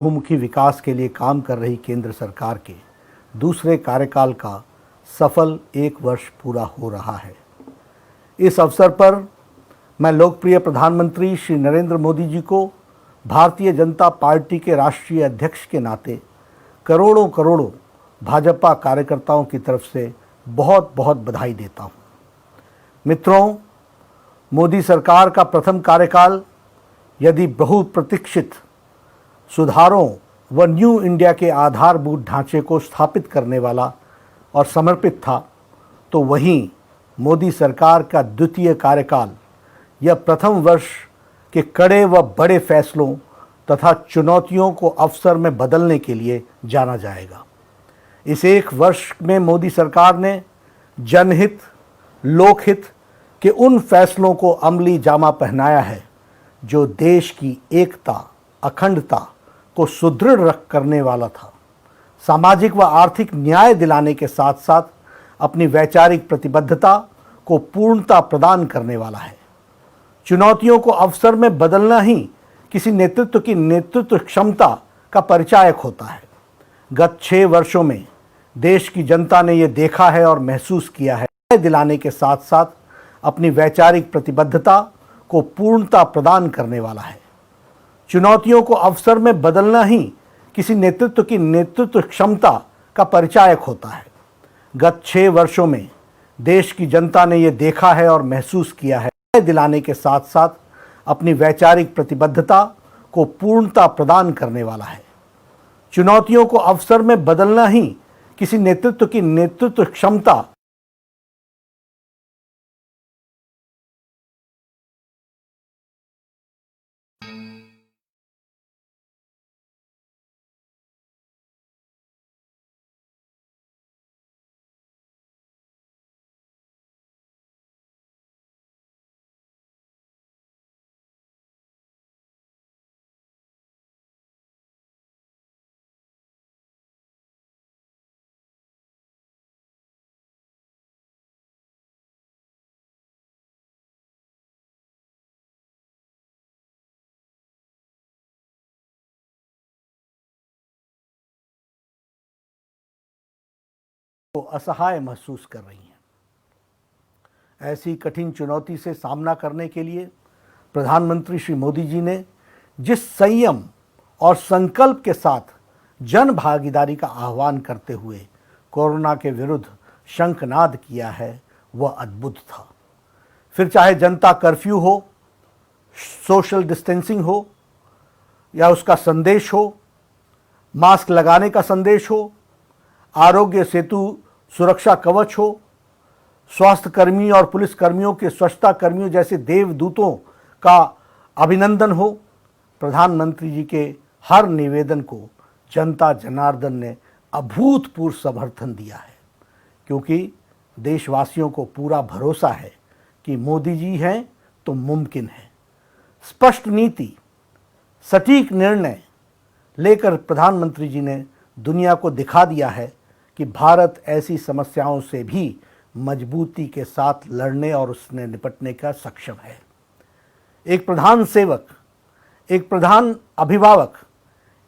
बहुमुखी विकास के लिए काम कर रही केंद्र सरकार के दूसरे कार्यकाल का सफल 1 वर्ष पूरा हो रहा है। इस अवसर पर मैं लोकप्रिय प्रधानमंत्री श्री नरेंद्र मोदी जी को भारतीय जनता पार्टी के राष्ट्रीय अध्यक्ष के नाते करोड़ों करोड़ों भाजपा कार्यकर्ताओं की तरफ से बहुत बहुत बधाई देता हूँ। मित्रों, मोदी सरकार का प्रथम कार्यकाल यदि बहुप्रतीक्षित सुधारों व न्यू इंडिया के आधारभूत ढांचे को स्थापित करने वाला और समर्पित था, तो वहीं मोदी सरकार का द्वितीय कार्यकाल यह प्रथम वर्ष के कड़े व बड़े फैसलों तथा चुनौतियों को अवसर में बदलने के लिए जाना जाएगा। इस 1 वर्ष में मोदी सरकार ने जनहित, लोकहित के उन फैसलों को अमली जामा पहनाया है जो देश की एकता, अखंडता को सुदृढ़ करने वाला था, सामाजिक व आर्थिक न्याय दिलाने के साथ साथ अपनी वैचारिक प्रतिबद्धता को पूर्णता प्रदान करने वाला है। चुनौतियों को अवसर में बदलना ही किसी नेतृत्व की नेतृत्व क्षमता का परिचायक होता है। गत 6 वर्षों में देश की जनता ने यह देखा है और महसूस किया है, न्याय दिलाने के साथ साथ अपनी वैचारिक प्रतिबद्धता को पूर्णता प्रदान करने वाला है। चुनौतियों को अवसर में बदलना ही किसी नेतृत्व की नेतृत्व क्षमता का परिचायक होता है। गत 6 वर्षों में देश की जनता ने यह देखा है और महसूस किया है, न्याय दिलाने के साथ साथ अपनी वैचारिक प्रतिबद्धता को पूर्णता प्रदान करने वाला है। चुनौतियों को अवसर में बदलना ही किसी नेतृत्व की नेतृत्व क्षमता को असहाय महसूस कर रही हैं। ऐसी कठिन चुनौती से सामना करने के लिए प्रधानमंत्री श्री मोदी जी ने जिस संयम और संकल्प के साथ जन भागीदारी का आह्वान करते हुए कोरोना के विरुद्ध शंखनाद किया है, वह अद्भुत था। फिर चाहे जनता कर्फ्यू हो, सोशल डिस्टेंसिंग हो, या उसका संदेश हो, मास्क लगाने का संदेश हो, आरोग्य सेतु सुरक्षा कवच हो, स्वास्थ्य कर्मी और पुलिस कर्मियों के स्वच्छता कर्मियों जैसे देवदूतों का अभिनंदन हो, प्रधानमंत्री जी के हर निवेदन को जनता जनार्दन ने अभूतपूर्व समर्थन दिया है, क्योंकि देशवासियों को पूरा भरोसा है कि मोदी जी हैं तो मुमकिन है। स्पष्ट नीति, सटीक निर्णय लेकर प्रधानमंत्री जी ने दुनिया को दिखा दिया है कि भारत ऐसी समस्याओं से भी मजबूती के साथ लड़ने और उसने निपटने का सक्षम है। एक प्रधान सेवक, एक प्रधान अभिभावक,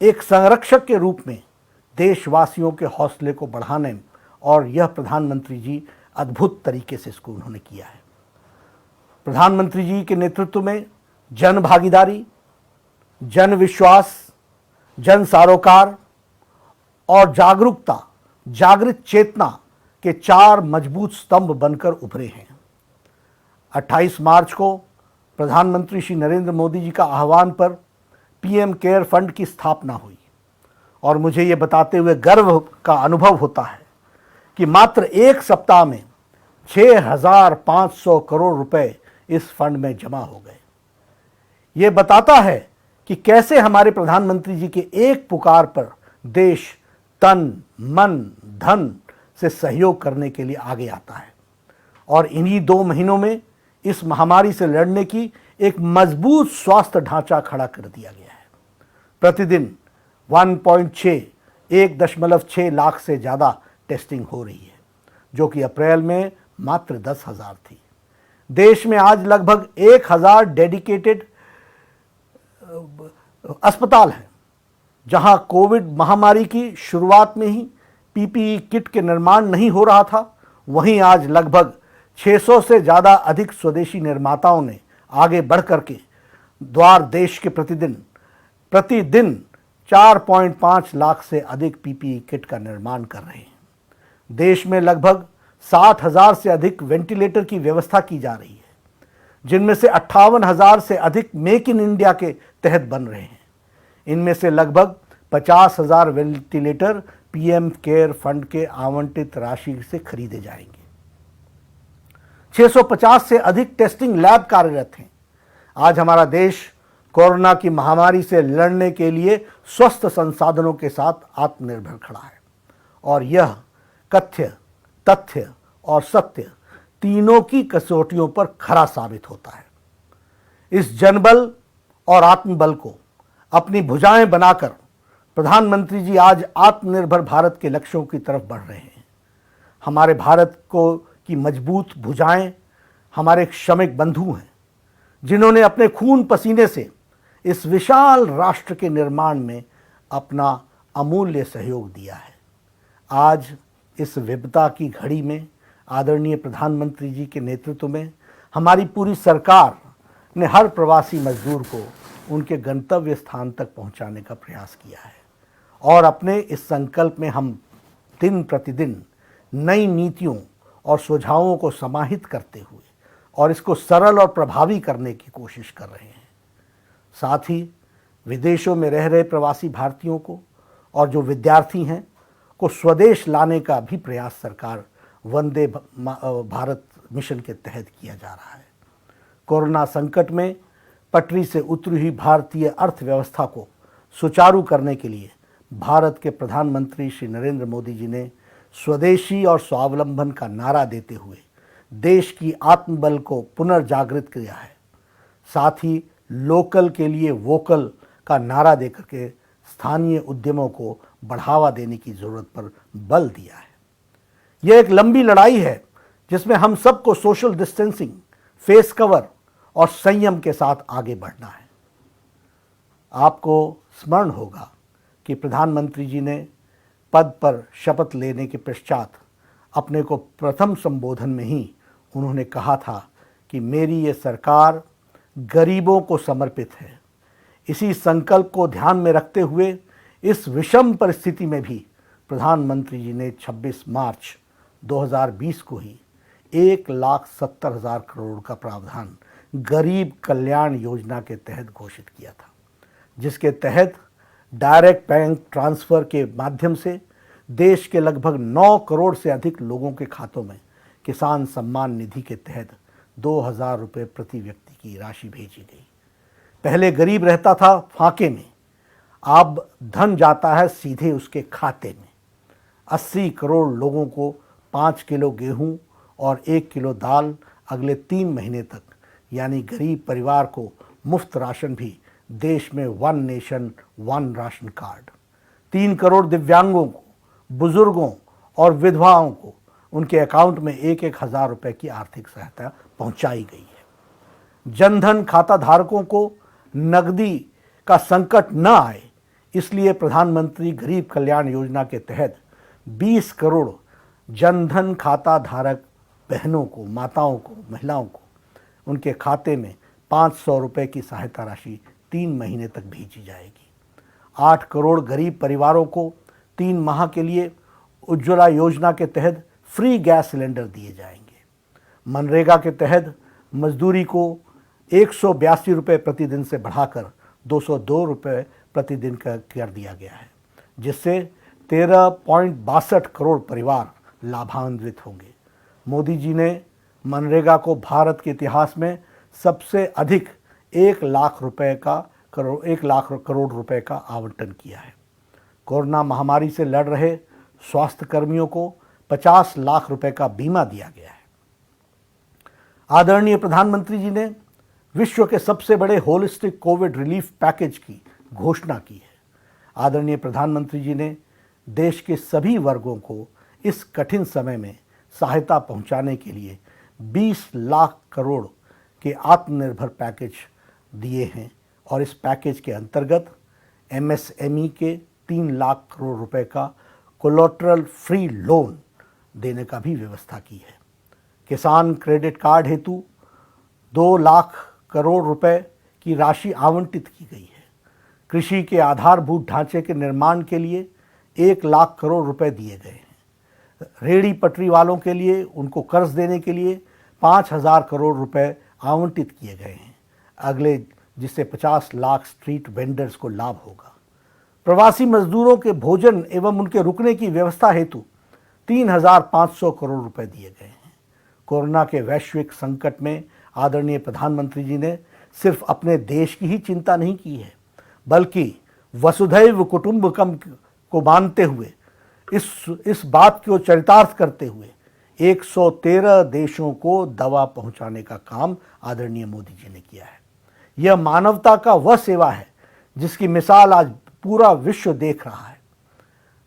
एक संरक्षक के रूप में देशवासियों के हौसले को बढ़ाने, और यह प्रधानमंत्री जी अद्भुत तरीके से इसको उन्होंने किया है। प्रधानमंत्री जी के नेतृत्व में जन भागीदारी, जन विश्वास, जन सरोकार और जागरूकता, जागृत चेतना के 4 मजबूत स्तंभ बनकर उभरे हैं। 28 मार्च को प्रधानमंत्री श्री नरेंद्र मोदी जी का आह्वान पर पीएम केयर फंड की स्थापना हुई, और मुझे ये बताते हुए गर्व का अनुभव होता है कि मात्र 1 सप्ताह में 6,500 करोड़ रुपए इस फंड में जमा हो गए। ये बताता है कि कैसे हमारे प्रधानमंत्री जी के एक पुकार पर देश तन, मन, धन से सहयोग करने के लिए आगे आता है, और इन्हीं 2 महीनों में इस महामारी से लड़ने की एक मजबूत स्वास्थ्य ढांचा खड़ा कर दिया गया है। प्रतिदिन 1.6 लाख से ज़्यादा टेस्टिंग हो रही है, जो कि अप्रैल में मात्र 10,000 थी। देश में आज लगभग 1,000 डेडिकेटेड अस्पताल हैं, जहां कोविड महामारी की शुरुआत में ही पीपीई किट के निर्माण नहीं हो रहा था, वहीं आज लगभग 600 से ज़्यादा अधिक स्वदेशी निर्माताओं ने आगे बढ़ करके द्वार देश के प्रतिदिन 4.5 लाख से अधिक पीपीई किट का निर्माण कर रहे हैं। देश में लगभग 60,000 से अधिक वेंटिलेटर की व्यवस्था की जा रही है, जिनमें से 58,000 से अधिक मेक इन इंडिया के तहत बन रहे हैं। इनमें से लगभग 50,000 वेंटिलेटर पीएम केयर फंड के आवंटित राशि से खरीदे जाएंगे। 650 से अधिक टेस्टिंग लैब कार्यरत हैं। आज हमारा देश कोरोना की महामारी से लड़ने के लिए स्वस्थ संसाधनों के साथ आत्मनिर्भर खड़ा है, और यह कथ्य, तथ्य और सत्य तीनों की कसौटियों पर खरा साबित होता है। इस जनबल और आत्मबल को अपनी भुजाएं बनाकर प्रधानमंत्री जी आज आत्मनिर्भर भारत के लक्ष्यों की तरफ बढ़ रहे हैं। हमारे भारत की मजबूत भुजाएं हमारे श्रमिक बंधु हैं, जिन्होंने अपने खून पसीने से इस विशाल राष्ट्र के निर्माण में अपना अमूल्य सहयोग दिया है। आज इस विपदा की घड़ी में आदरणीय प्रधानमंत्री जी के नेतृत्व में हमारी पूरी सरकार ने हर प्रवासी मजदूर को उनके गंतव्य स्थान तक पहुंचाने का प्रयास किया है, और अपने इस संकल्प में हम दिन प्रतिदिन नई नीतियों और सुझावों को समाहित करते हुए और इसको सरल और प्रभावी करने की कोशिश कर रहे हैं। साथ ही विदेशों में रह रहे प्रवासी भारतीयों को और जो विद्यार्थी हैं को स्वदेश लाने का भी प्रयास सरकार वंदे भारत मिशन के तहत किया जा रहा है। कोरोना संकट में पटरी से उतरी हुई भारतीय अर्थव्यवस्था को सुचारू करने के लिए भारत के प्रधानमंत्री श्री नरेंद्र मोदी जी ने स्वदेशी और स्वावलंबन का नारा देते हुए देश की आत्मबल को पुनर्जागृत किया है। साथ ही लोकल के लिए वोकल का नारा देकर के स्थानीय उद्यमों को बढ़ावा देने की ज़रूरत पर बल दिया है। यह एक लंबी लड़ाई है जिसमें हम सबको सोशल डिस्टेंसिंग, फेस कवर और संयम के साथ आगे बढ़ना है। आपको स्मरण होगा कि प्रधानमंत्री जी ने पद पर शपथ लेने के पश्चात अपने को प्रथम संबोधन में ही उन्होंने कहा था कि मेरी ये सरकार गरीबों को समर्पित है। इसी संकल्प को ध्यान में रखते हुए इस विषम परिस्थिति में भी प्रधानमंत्री जी ने 26 मार्च 2020 को ही 1,70,000 करोड़ का प्रावधान गरीब कल्याण योजना के तहत घोषित किया था, जिसके तहत डायरेक्ट बैंक ट्रांसफ़र के माध्यम से देश के लगभग 9 करोड़ से अधिक लोगों के खातों में किसान सम्मान निधि के तहत 2,000 रुपये प्रति व्यक्ति की राशि भेजी गई। पहले गरीब रहता था फाके में, अब धन जाता है सीधे उसके खाते में। 80 करोड़ लोगों को 5 किलो गेहूं और 1 किलो दाल अगले 3 महीने तक, यानी गरीब परिवार को मुफ्त राशन भी देश में 1 नेशन 1 राशन कार्ड। 3 करोड़ दिव्यांगों को, बुजुर्गों और विधवाओं को उनके अकाउंट में 1-1 हज़ार रुपये की आर्थिक सहायता पहुंचाई गई है। जनधन खाता धारकों को नकदी का संकट न आए, इसलिए प्रधानमंत्री गरीब कल्याण योजना के तहत 20 करोड़ जनधन खाता धारक बहनों को, माताओं को, महिलाओं को उनके खाते में 500 रुपये की सहायता राशि 3 महीने तक भेजी जाएगी। 8 करोड़ गरीब परिवारों को 3 माह के लिए उज्ज्वला योजना के तहत फ्री गैस सिलेंडर दिए जाएंगे। मनरेगा के तहत मजदूरी को 182 रुपये प्रतिदिन से बढ़ाकर 202 रुपये प्रतिदिन का कर दिया गया है, जिससे 13.62 करोड़ परिवार लाभान्वित होंगे। मोदी जी ने मनरेगा को भारत के इतिहास में सबसे अधिक 1 लाख करोड़ रुपए का आवंटन किया है। कोरोना महामारी से लड़ रहे स्वास्थ्य कर्मियों को 50 लाख रुपए का बीमा दिया गया है। आदरणीय प्रधानमंत्री जी ने विश्व के सबसे बड़े होलिस्टिक कोविड रिलीफ पैकेज की घोषणा की है। आदरणीय प्रधानमंत्री जी ने देश के सभी वर्गों को इस कठिन समय में सहायता पहुंचाने के लिए 20 लाख करोड़ के आत्मनिर्भर पैकेज दिए हैं, और इस पैकेज के अंतर्गत एमएसएमई के 3 लाख करोड़ रुपए का कोलेटरल फ्री लोन देने का भी व्यवस्था की है। किसान क्रेडिट कार्ड हेतु 2 लाख करोड़ रुपए की राशि आवंटित की गई है। कृषि के आधारभूत ढांचे के निर्माण के लिए 1 लाख करोड़ रुपए दिए गए हैं। रेहड़ी पटरी वालों के लिए उनको कर्ज देने के लिए 5,000 करोड़ रुपए आवंटित किए गए हैं अगले, जिससे 50 लाख स्ट्रीट वेंडर्स को लाभ होगा। प्रवासी मजदूरों के भोजन एवं उनके रुकने की व्यवस्था हेतु 3,500 करोड़ रुपए दिए गए हैं। कोरोना के वैश्विक संकट में आदरणीय प्रधानमंत्री जी ने सिर्फ अपने देश की ही चिंता नहीं की है, बल्कि वसुधैव कुटुंबकम को मानते हुए इस बात को चरितार्थ करते हुए 113 देशों को दवा पहुंचाने का काम आदरणीय मोदी जी ने किया है। यह मानवता का वह सेवा है जिसकी मिसाल आज पूरा विश्व देख रहा है।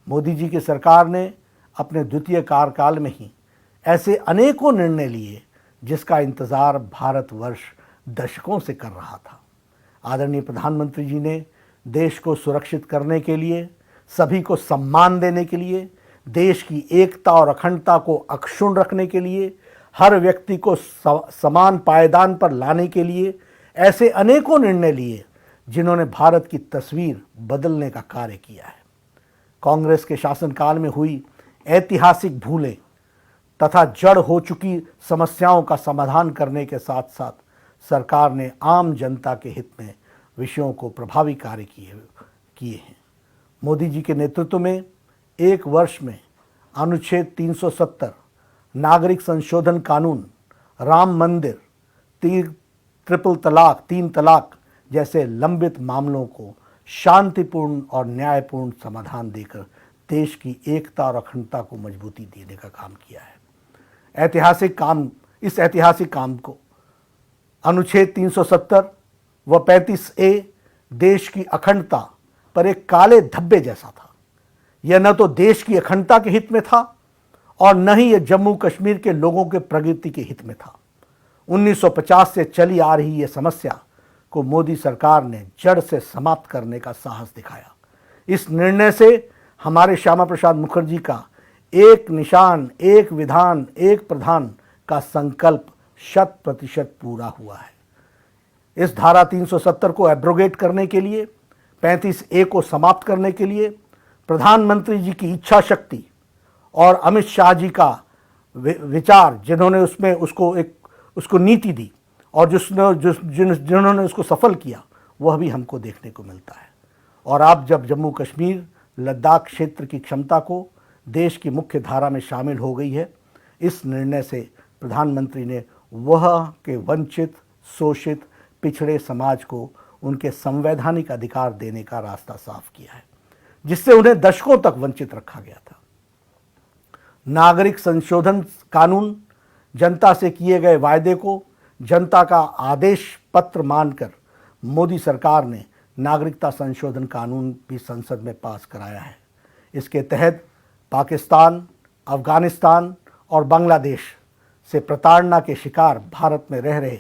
मोदी जी की सरकार ने अपने द्वितीय कार्यकाल में ही ऐसे अनेकों निर्णय लिए जिसका इंतजार भारतवर्ष दशकों से कर रहा था। आदरणीय प्रधानमंत्री जी ने देश को सुरक्षित करने के लिए, सभी को सम्मान देने के लिए, देश की एकता और अखंडता को अक्षुण्ण रखने के लिए, हर व्यक्ति को समान पायदान पर लाने के लिए ऐसे अनेकों निर्णय लिए जिन्होंने भारत की तस्वीर बदलने का कार्य किया है। कांग्रेस के शासनकाल में हुई ऐतिहासिक भूलें तथा जड़ हो चुकी समस्याओं का समाधान करने के साथ साथ सरकार ने आम जनता के हित में विषयों को प्रभावी कार्य किए हैं। मोदी जी के नेतृत्व में 1 वर्ष में अनुच्छेद 370, नागरिक संशोधन कानून, राम मंदिर, ट्रिपल तलाक, 3 तलाक जैसे लंबित मामलों को शांतिपूर्ण और न्यायपूर्ण समाधान देकर देश की एकता और अखंडता को मजबूती देने का काम किया है। इस ऐतिहासिक काम को अनुच्छेद 370 व 35A देश की अखंडता पर एक काले धब्बे जैसा था। यह न तो देश की अखंडता के हित में था और न ही यह जम्मू कश्मीर के लोगों के प्रगति के हित में था। 1950 से चली आ रही यह समस्या को मोदी सरकार ने जड़ से समाप्त करने का साहस दिखाया। इस निर्णय से हमारे श्यामा प्रसाद मुखर्जी का एक निशान, एक विधान, एक प्रधान का संकल्प 100% पूरा हुआ है। इस धारा 370 को एब्रोगेट करने के लिए, 35A को समाप्त करने के लिए प्रधानमंत्री जी की इच्छा शक्ति और अमित शाह जी का विचार, जिन्होंने उसको नीति दी और जिन्होंने उसको सफल किया, वह भी हमको देखने को मिलता है। और आप जब जम्मू कश्मीर, लद्दाख क्षेत्र की क्षमता को देश की मुख्य धारा में शामिल हो गई है, इस निर्णय से प्रधानमंत्री ने वह के वंचित, शोषित, पिछड़े समाज को उनके संवैधानिक अधिकार देने का रास्ता साफ किया है, जिससे उन्हें दशकों तक वंचित रखा गया था। नागरिक संशोधन कानून जनता से किए गए वायदे को जनता का आदेश पत्र मानकर मोदी सरकार ने नागरिकता संशोधन कानून भी संसद में पास कराया है। इसके तहत पाकिस्तान, अफगानिस्तान और बांग्लादेश से प्रताड़ना के शिकार भारत में रह रहे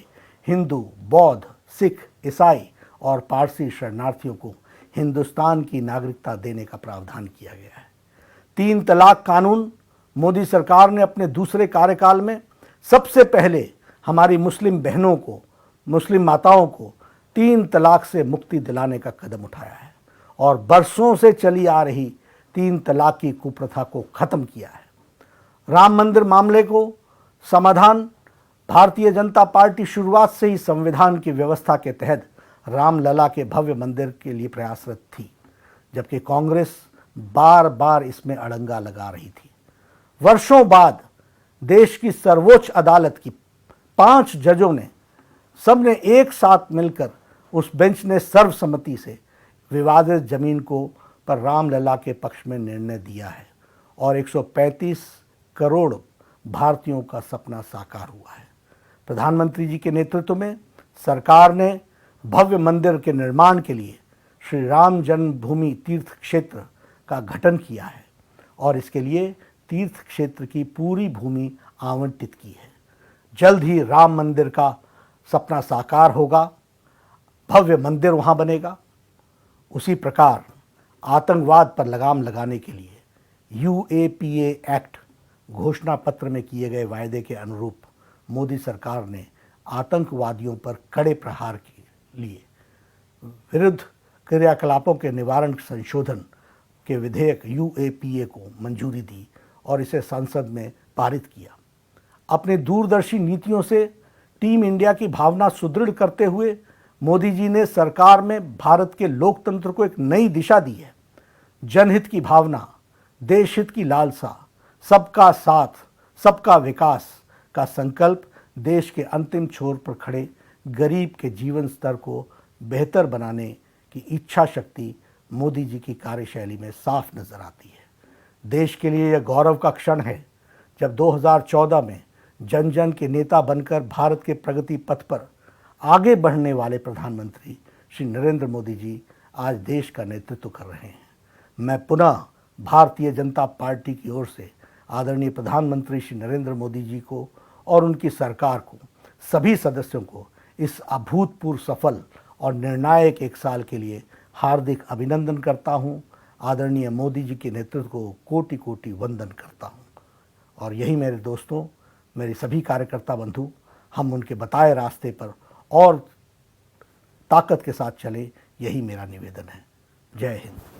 हिंदू, बौद्ध, सिख, ईसाई और पारसी शरणार्थियों को हिंदुस्तान की नागरिकता देने का प्रावधान किया गया है। 3 तलाक कानून मोदी सरकार ने अपने दूसरे कार्यकाल में सबसे पहले हमारी मुस्लिम बहनों को, मुस्लिम माताओं को 3 तलाक से मुक्ति दिलाने का कदम उठाया है और बरसों से चली आ रही 3 तलाक की कुप्रथा को खत्म किया है। राम मंदिर मामले को समाधान भारतीय जनता पार्टी शुरुआत से ही संविधान की व्यवस्था के तहत रामलला के भव्य मंदिर के लिए प्रयासरत थी, जबकि कांग्रेस बार बार इसमें अड़ंगा लगा रही थी। वर्षों बाद देश की सर्वोच्च अदालत की 5 जजों ने सबने एक साथ मिलकर उस बेंच ने सर्वसम्मति से विवादित जमीन को पर रामलला के पक्ष में निर्णय दिया है और 135 करोड़ भारतीयों का सपना साकार हुआ है। प्रधानमंत्री जी के नेतृत्व में सरकार ने भव्य मंदिर के निर्माण के लिए श्री राम जन्मभूमि तीर्थ क्षेत्र का गठन किया है और इसके लिए तीर्थ क्षेत्र की पूरी भूमि आवंटित की है। जल्द ही राम मंदिर का सपना साकार होगा, भव्य मंदिर वहाँ बनेगा उसी प्रकार आतंकवाद पर लगाम लगाने के लिए UAPA एक्ट घोषणा पत्र में किए गए वायदे के अनुरूप मोदी सरकार ने आतंकवादियों पर कड़े प्रहार के लिए विरुद्ध क्रियाकलापों के निवारण संशोधन के विधेयक UAPA को मंजूरी दी और इसे संसद में पारित किया। अपनी दूरदर्शी नीतियों से टीम इंडिया की भावना सुदृढ़ करते हुए मोदी जी ने सरकार में भारत के लोकतंत्र को एक नई दिशा दी है। जनहित की भावना, देश हित की लालसा, सबका साथ, सबका विकास का संकल्प देश के अंतिम छोर पर खड़े गरीब के जीवन स्तर को बेहतर बनाने की इच्छा शक्ति मोदी जी की कार्यशैली में साफ नजर आती है। देश के लिए यह गौरव का क्षण है जब 2014 में जन जन के नेता बनकर भारत के प्रगति पथ पर आगे बढ़ने वाले प्रधानमंत्री श्री नरेंद्र मोदी जी आज देश का नेतृत्व कर रहे हैं। मैं पुनः भारतीय जनता पार्टी की ओर से आदरणीय प्रधानमंत्री श्री नरेंद्र मोदी जी को और उनकी सरकार को, सभी सदस्यों को इस अभूतपूर्व सफल और निर्णायक एक साल के लिए हार्दिक अभिनंदन करता हूं। आदरणीय मोदी जी के नेतृत्व को कोटि कोटि वंदन करता हूं। और यही मेरे दोस्तों, मेरे सभी कार्यकर्ता बंधु, हम उनके बताए रास्ते पर और ताकत के साथ चले, यही मेरा निवेदन है। जय हिंद।